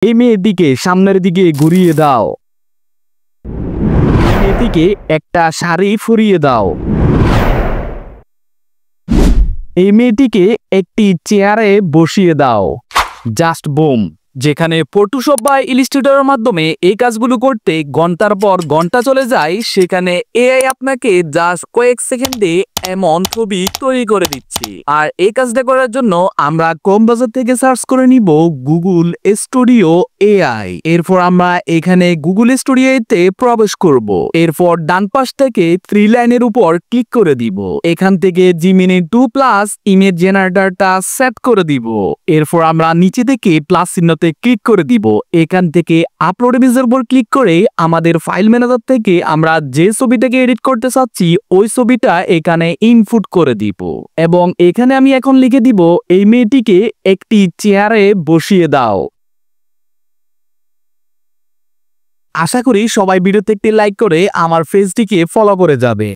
এই মেয়েটিকে সামনের দিকে ঘুরিয়ে দাও। এই মেয়েটিকে একটা শাড়ি পরিয়ে দাও। এই মেয়েটিকে একটি চেয়ারে বসিয়ে দাও। Just broom. যেখানে ফটোশপ বা ইলাস্ট্রেটরের মাধ্যমে এই কাজগুলো করতে ঘন্টার পর ঘন্টা চলে যায়, সেখানে এআই আপনাকে জাস্ট কয়েক সেকেন্ডে এমন ছবি তৈরি করে দিচ্ছে। আর এই কাজটা করার জন্য আমরা কম বাজার থেকে সার্চ করে নিব গুগল স্টুডিও এআই। এরপর আমরা এখানে গুগল স্টুডিওতে প্রবেশ করব। এরপর ডান পাশ থেকে 3 লাইনের উপর ক্লিক করে দিব। এখান থেকে জিমিনি 2+ ইমেজ জেনারেটরটা সেট করে দিব। এরপর আমরা নিচে থেকে প্লাস চিহ্নতে ক্লিক করে দিব। এখান থেকে আপলোড ইমেজের উপর ক্লিক করে আমাদের ফাইল ম্যানেজার থেকে আমরা যে ছবিটাকে এডিট করতে চাচ্ছি ওই ছবিটা এখানে ইনপুট করে দিব। এবং এখানে আমি এখন লিখে দিব এই মেয়েটিকে একটি চেয়ারে বসিয়ে দাও। আশা করি সবাই ভিডিওতে একটি লাইক করে আমার পেজটিকে ফলো করে যাবে।